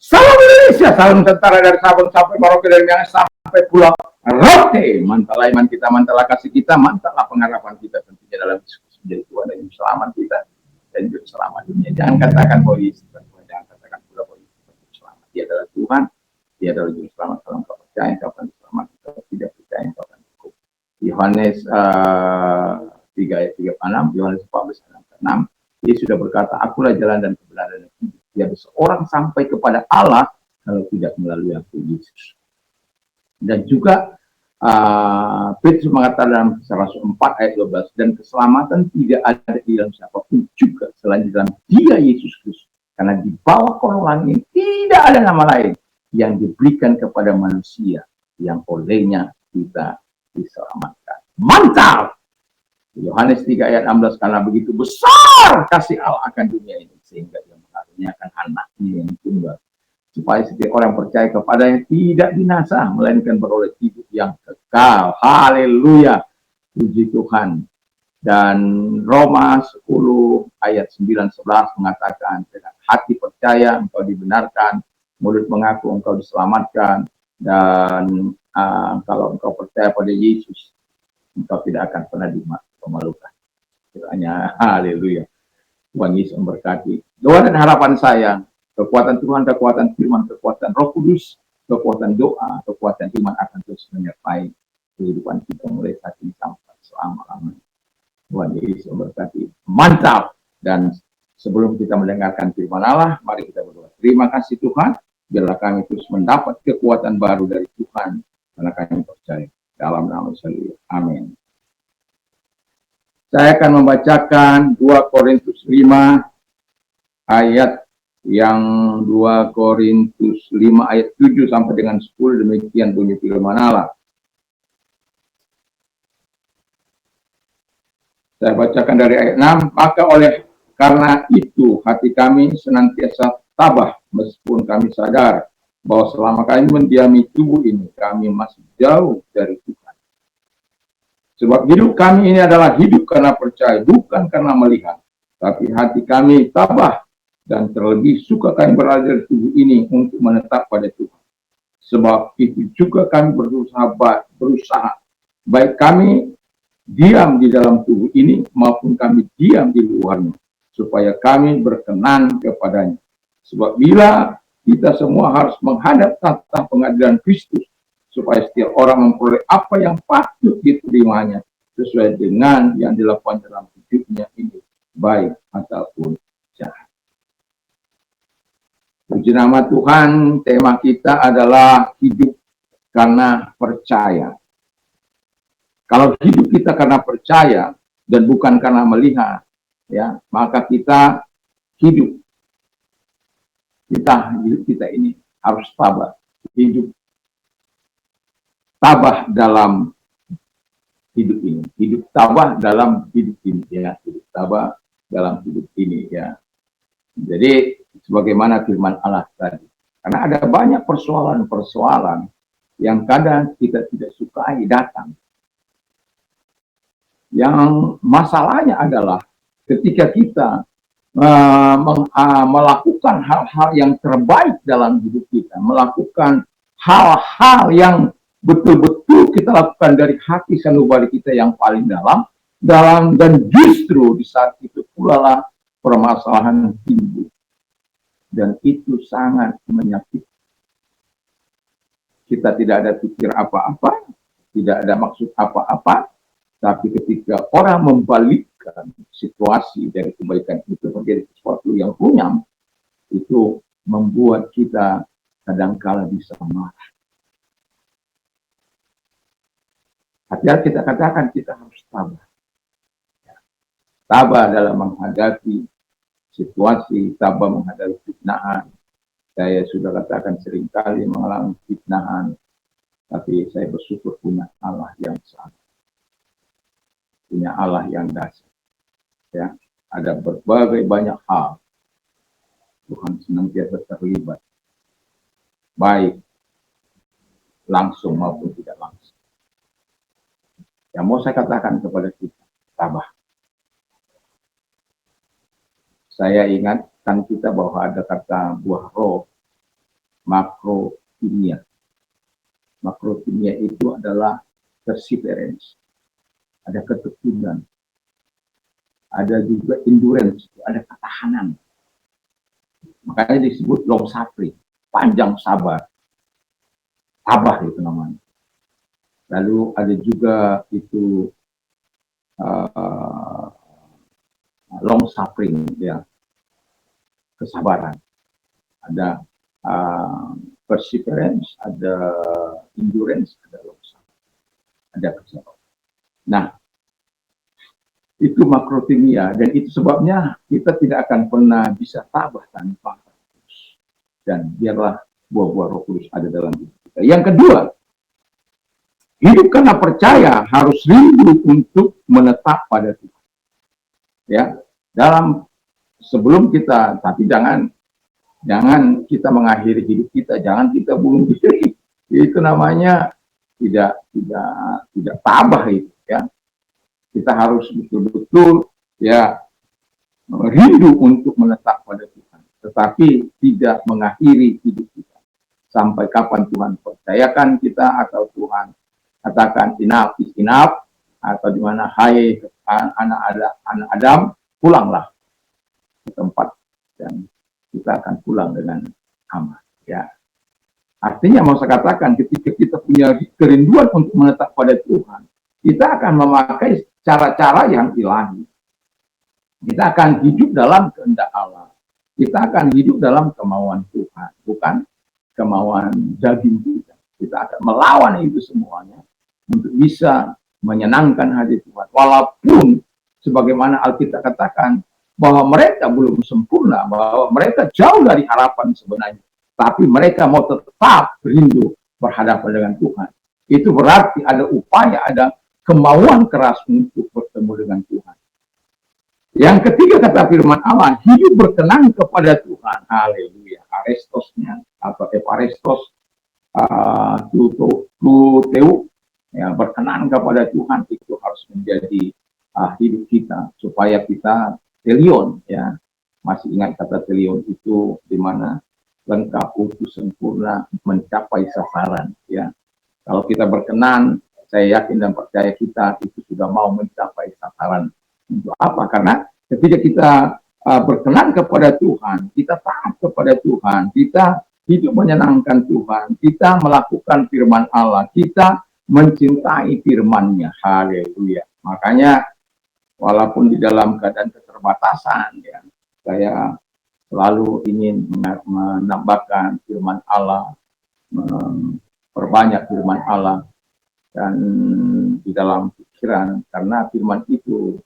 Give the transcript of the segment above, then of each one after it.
Salam Indonesia, salam tentara dari Sabang sampai Merauke, dari Miangas sampai Pulau Rote. Mantalah iman kita, mantalah kasih kita, mantalah pengharapan kita tentunya dalam diskusi menjadi Tuhan dan Juru Selamat kita dan Juru Selamat dunia. Jangan katakan bahwa Yesus Tuhan, jangan katakan pula bahwa Yesus Juru Selamat. Dia adalah Tuhan, Dia adalah Juru Selamat. Kalau engkau percaya, engkau akan selamat. Kalau tidak percaya, engkau akan cukup. Yohanes 3 ayat 36, Yohanes 14 ayat 6. Dia sudah berkata, akulah jalan dan kebenaran dan hidup. Tiada seorang sampai kepada Allah kalau tidak melalui aku, Yesus. Dan juga Petrus mengatakan dalam Kisah Rasul 4 ayat 12, dan keselamatan tidak ada di dalam siapapun juga selain di dalam Dia Yesus Kristus. Karena di bawah kolong langit tidak ada nama lain yang diberikan kepada manusia yang olehnya kita diselamatkan. Mantap! Yohanes 3 ayat 16, karena begitu besar kasih Allah akan dunia ini sehingga Dia mengaruniakan anaknya yang tunggal supaya setiap orang percaya kepadanya tidak binasa melainkan beroleh hidup yang kekal. Haleluya, puji Tuhan. Dan Roma 10 ayat 9-11 mengatakan, dengan hati percaya engkau dibenarkan, mulut mengaku engkau diselamatkan, dan kalau engkau percaya pada Yesus engkau tidak akan pernah dimalukan. Kiranya haleluya. Tuhan Yesus memberkati. Doa dan harapan saya, kekuatan Tuhan, kekuatan firman, kekuatan Roh Kudus, kekuatan doa, kekuatan iman akan terus menyertai kehidupan kita mulai saat ini sampai selama-lamanya. Tuhan Yesus memberkati. Mantap. Dan sebelum kita mendengarkan firman Allah, mari kita berdoa. Terima kasih Tuhan, biarlah kami terus mendapat kekuatan baru dari Tuhan, karena kami percaya. Dalam nama Yesus. Amin. Saya akan membacakan 2 Korintus 5 ayat yang 2 Korintus 5 ayat 7 sampai dengan 10, demikian bunyi firman Allah. Saya bacakan dari ayat 6, maka oleh karena itu hati kami senantiasa tabah meskipun kami sadar bahwa selama kami mendiami tubuh ini kami masih jauh dari Tuhan. Sebab hidup kami ini adalah hidup karena percaya, bukan karena melihat. Tapi hati kami tabah dan terlebih suka kami berada di tubuh ini untuk menetap pada Tuhan. Sebab itu juga kami berusaha, baik kami diam di dalam tubuh ini maupun kami diam di luarnya, supaya kami berkenan kepadanya. Sebab bila kita semua harus menghadap tahta pengadilan Kristus, supaya setiap orang memperoleh apa yang patut diterimanya sesuai dengan yang dilakukan dalam hidupnya ini, baik ataupun jahat. Puji nama Tuhan, tema kita adalah hidup karena percaya. Kalau hidup kita karena percaya dan bukan karena melihat, ya, maka kita hidup kita ini harus tabah, hidup tabah dalam hidup ini, hidup tabah dalam hidup ini, ya, hidup tabah dalam hidup ini, ya. Jadi sebagaimana firman Allah tadi, karena ada banyak persoalan-persoalan yang kadang kita tidak sukai datang. Yang masalahnya adalah ketika kita melakukan hal-hal yang terbaik dalam hidup kita, melakukan hal-hal yang betul-betul kita lakukan dari hati sanubari kita yang paling dalam, dan justru di saat itu pula lah permasalahan timbul, dan itu sangat menyakitkan. Kita tidak ada pikir apa-apa, tidak ada maksud apa-apa, tapi ketika orang membalikkan situasi dari kebaikan itu menjadi sesuatu yang runyam, itu membuat kita kadangkala bisa marah. Hati-hati kita katakan kita harus tabah. Tabah dalam menghadapi situasi, tabah menghadapi fitnahan. Saya sudah katakan seringkali mengalami fitnahan, tapi saya bersyukur punya Allah yang sama. Punya Allah yang dahsyat. Ya, ada berbagai banyak hal Tuhan senantiasa terlibat, baik langsung maupun tidak langsung. Yang mau saya katakan kepada kita, tabah. Saya ingatkan kita bahwa ada kata buah roh Makrokimia. Makrokimia itu adalah perseverance, ada ketekunan, ada juga endurance, ada ketahanan. Makanya disebut long suffering, panjang sabar. Tabah itu namanya. Lalu ada juga itu long suffering, ya, kesabaran. Ada perseverance, ada endurance, ada long suffering, ada kesabaran. Nah, itu makrokimia, dan itu sebabnya kita tidak akan pernah bisa tabah tanpa Kudus. Dan biarlah buah-buah Roh Kudus ada dalam hidup kita. Yang kedua, hidup karena percaya harus rindu untuk menetap pada Tuhan. Ya, dalam sebelum kita, tapi jangan kita mengakhiri hidup kita, jangan kita bunuh diri. Itu namanya tidak tabah itu, ya. Kita harus betul-betul, ya, rindu untuk menetap pada Tuhan, tetapi tidak mengakhiri hidup kita. Sampai kapan Tuhan percayakan kita, atau Tuhan katakan enough is enough, atau di mana hai anak Adam, pulanglah ke tempat, dan kita akan pulang dengan aman. Ya, artinya mau saya katakan, ketika kita punya kerinduan untuk menetap pada Tuhan, kita akan memakai cara-cara yang ilahi. Kita akan hidup dalam kehendak Allah. Kita akan hidup dalam kemauan Tuhan, bukan kemauan daging kita. Kita akan melawan itu semuanya untuk bisa menyenangkan hati Tuhan. Walaupun sebagaimana Alkitab katakan bahwa mereka belum sempurna, bahwa mereka jauh dari harapan sebenarnya, tapi mereka mau tetap rindu berhadapan dengan Tuhan. Itu berarti ada upaya, ada kemauan keras untuk bertemu dengan Tuhan. Yang ketiga, kata firman Allah, hidup berkenan kepada Tuhan. Haleluya. Arestosnya atau eparestos, tuteu, ya, berkenan kepada Tuhan itu harus menjadi hidup kita, supaya kita telion, ya. Masih ingat kata telion itu, di mana lengkap, utuh, sempurna, mencapai sasaran, ya. Kalau kita berkenan, saya yakin dan percaya kita itu sudah mau mencapai sasaran. Untuk apa? Karena ketika kita berkenan kepada Tuhan, kita taat kepada Tuhan, kita hidup menyenangkan Tuhan, kita melakukan firman Allah, kita mencintai firman-Nya. Haleluya. Makanya walaupun di dalam keadaan keterbatasan, ya, saya selalu ingin menambahkan firman Allah, memperbanyak firman Allah, dan di dalam pikiran, karena firman itu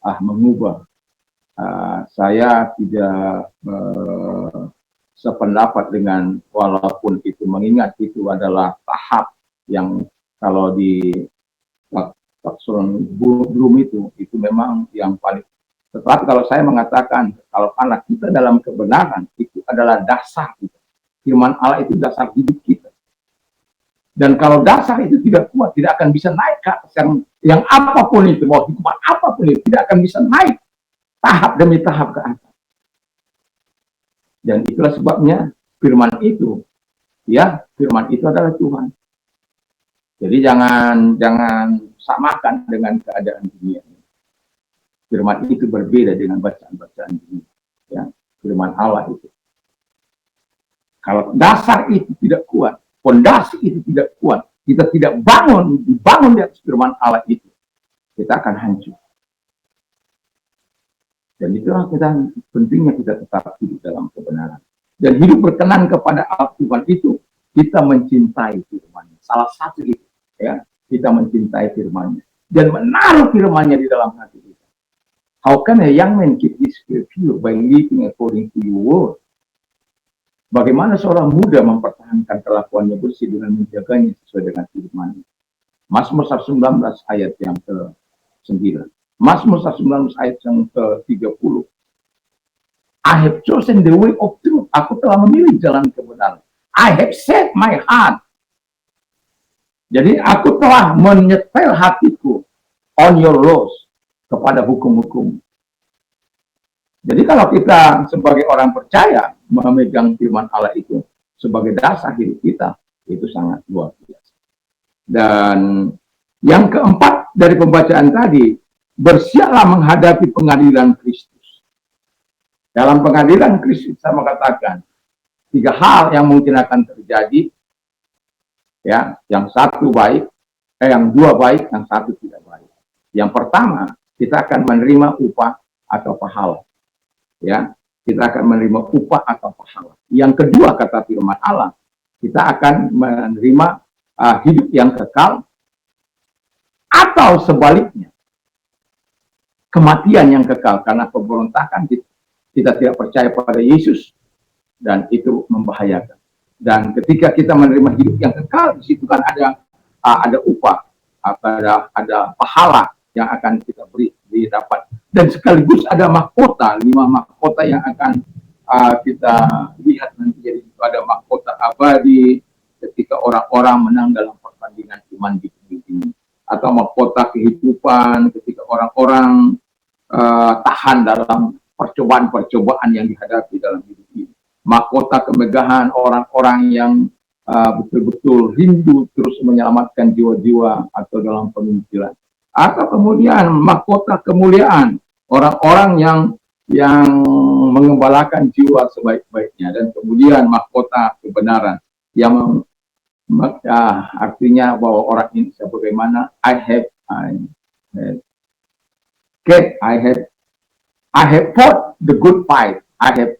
mengubah. Saya tidak sependapat dengan, walaupun itu mengingat itu adalah tahap yang kalau di belum itu memang yang paling. Tetapi kalau saya mengatakan, kalau anak kita dalam kebenaran, itu adalah dasar kita. Firman Allah itu dasar hidup kita. Dan kalau dasar itu tidak kuat, tidak akan bisa naik ke atas yang apapun itu, mau hikmat apapun itu, tidak akan bisa naik tahap demi tahap ke atas. Dan itulah sebabnya firman itu, ya, firman itu adalah Tuhan. Jadi jangan samakan dengan keadaan dunia. Firman itu berbeda dengan bacaan-bacaan dunia, ya. Firman Allah itu, kalau dasar itu tidak kuat, fondasi itu tidak kuat, kita tidak dibangun di atas firman Allah itu, kita akan hancur. Dan itulah pentingnya kita tetap hidup dalam kebenaran. Dan hidup berkenan kepada Tuhan itu, kita mencintai firman-Nya. Salah satu itu, ya, kita mencintai firman-Nya dan menaruh firman-Nya di dalam hati kita. How can a young man keep his spirit pure? By living according to your word. Bagaimana seorang muda mempertahankan kelakuannya bersih dengan menjaganya sesuai dengan firman-Nya. Mazmur 19 ayat yang ke-9. Mazmur 19 ayat yang ke-30. I have chosen the way of truth. Aku telah memilih jalan kebenaran. I have set my heart. Jadi aku telah menyetel hatiku on your laws, kepada hukum-hukum. Jadi kalau kita sebagai orang percaya memegang firman Allah itu, sebagai dasar hidup kita, itu sangat luar biasa. Dan yang keempat dari pembacaan tadi, bersiaplah menghadapi pengadilan Kristus. Dalam pengadilan Kristus saya mengatakan 3 hal yang mungkin akan terjadi, ya, yang satu baik, yang 2 baik, yang 1 tidak baik. Yang pertama, kita akan menerima upah atau pahala, ya, kita akan menerima upah atau pahala. Yang kedua, kata firman Allah, kita akan menerima hidup yang kekal, atau sebaliknya, kematian yang kekal karena pemberontakan kita tidak percaya pada Yesus, dan itu membahayakan. Dan ketika kita menerima hidup yang kekal, di situ kan ada upah, ada pahala yang akan kita beri, didapat, dan sekaligus ada mahkota, 5 mahkota yang akan kita lihat nanti. Jadi ada mahkota abadi ketika orang-orang menang dalam pertandingan iman di dunia ini, atau mahkota kehidupan ketika orang-orang tahan dalam percobaan-percobaan yang dihadapi dalam hidup ini. Mahkota kemegahan orang-orang yang betul-betul rindu terus menyelamatkan jiwa-jiwa atau dalam penginjilan. Atau kemudian mahkota kemuliaan orang-orang yang mengembalakan jiwa sebaik-baiknya. Dan kemudian mahkota kebenaran yang artinya bahwa orang ini sebagaimana I have fought the good fight, I have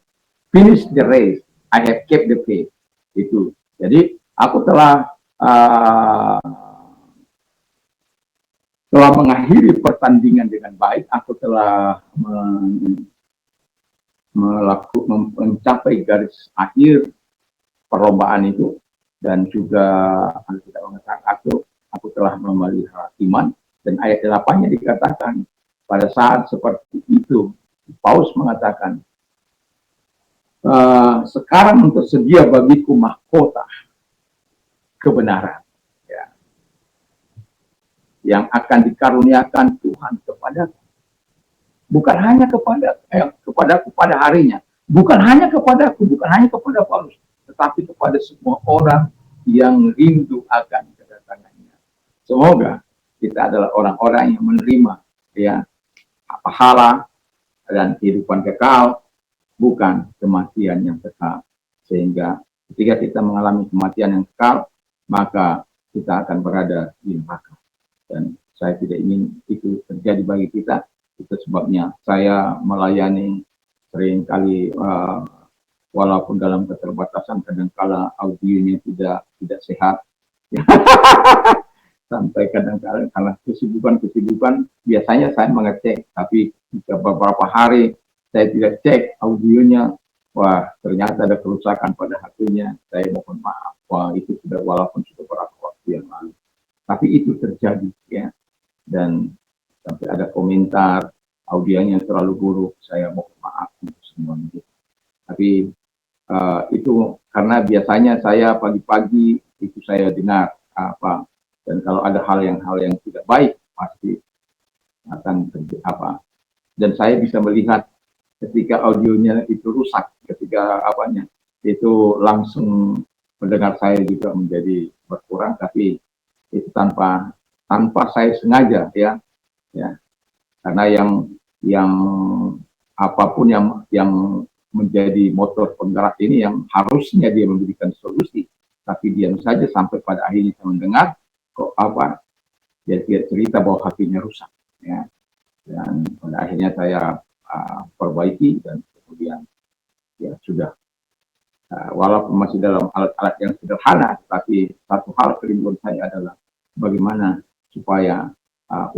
finished the race, I have kept the faith. Itu. Jadi aku telah mengakhiri pertandingan dengan baik, aku telah mencapai garis akhir perlombaan itu, dan juga kita mengatakan aku telah memelihara iman. Dan ayat 8-nya dikatakan pada saat seperti itu Paulus mengatakan, sekarang tersedia bagiku mahkota kebenaran, ya, yang akan dikaruniakan Tuhan kepadaku. Bukan hanya kepadaku pada harinya, bukan hanya kepadaku, bukan hanya kepada Paulus, tetapi kepada semua orang yang rindu akan kedatangannya. Semoga kita adalah orang-orang yang menerima, ya, pahala dan kehidupan kekal, bukan kematian yang kekal. Sehingga ketika kita mengalami kematian yang kekal, maka kita akan berada di neraka. Dan saya tidak ingin itu terjadi bagi kita. Itu sebabnya saya melayani seringkali, walaupun dalam keterbatasan, kadang-kala audionya tidak sehat. Sampai kadang-kala karena kesibukan, biasanya saya mengecek, tapi jika beberapa hari saya tidak cek audionya, wah ternyata ada kerusakan pada HP-nya, saya mohon maaf. Wah, itu sudah, walaupun sudah beberapa waktu yang lalu, tapi itu terjadi, ya. Dan sampai ada komentar audionya terlalu buruk, saya mohon maaf untuk semuanya. Tapi itu karena biasanya saya pagi-pagi itu saya dengar apa, dan kalau ada hal yang tidak baik pasti akan terjadi dan saya bisa melihat ketika audionya itu rusak, ketika itu langsung mendengar saya juga menjadi berkurang, tapi itu tanpa saya sengaja, ya, karena yang apapun yang menjadi motor penggerak ini yang harusnya dia memberikan solusi, tapi diam saja sampai pada akhirnya saya mendengar kok dia cerita bahwa HP-nya rusak, ya. Dan pada akhirnya saya perbaiki, dan kemudian ya sudah, walaupun masih dalam alat-alat yang sederhana, tapi satu hal kerinduan saya adalah bagaimana supaya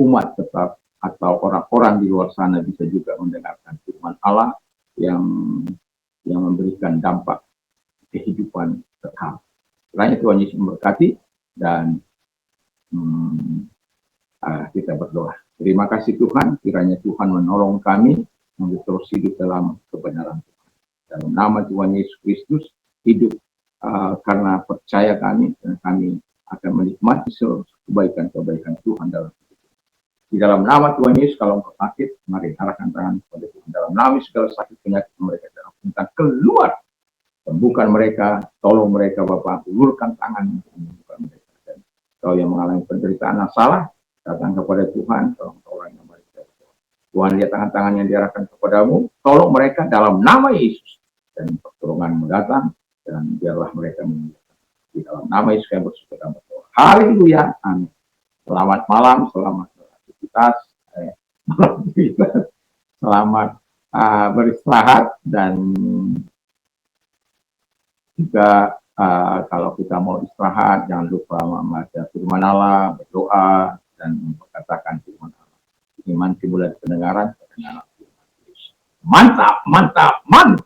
umat tetap atau orang-orang di luar sana bisa juga mendengarkan firman Allah yang memberikan dampak kehidupan kekal. Kiranya Tuhan Yesus memberkati, dan kita berdoa. Terima kasih Tuhan, kiranya Tuhan menolong kami untuk terus hidup dalam kebenaran Tuhan. Dalam nama Tuhan Yesus Kristus, hidup karena percaya kami, dan kami akan menikmati seluruh kebaikan-kebaikan Tuhan dalam hidup. Di dalam nama Tuhan Yesus, kalau engkau sakit, mari arahkan tangan kepada Tuhan. Dalam nama segala sakit penyakit mereka diampunkan, keluar sembuhkan mereka, tolong mereka Bapak, ulurkan tangan untuk menyembuhkan mereka. Dan kau yang mengalami penderitaan masalah, datang kepada Tuhan, tolong yang mereka. Tuhan lihat tangan-tangan yang diarahkan kepadamu, tolong mereka dalam nama Yesus. Dan pertolonganmu datang, dan biarlah mereka menyembuhkan. Di dalam nama Yesus yang bersyukur dan berdoa. Haleluya, amin. Selamat malam, selamat beraktivitas, selamat beristirahat, dan juga kalau kita mau istirahat, jangan lupa membaca firman Allah, berdoa, dan memperkatakan firman Allah. Iman timbul dari pendengaran, mantap, mantap, mantap.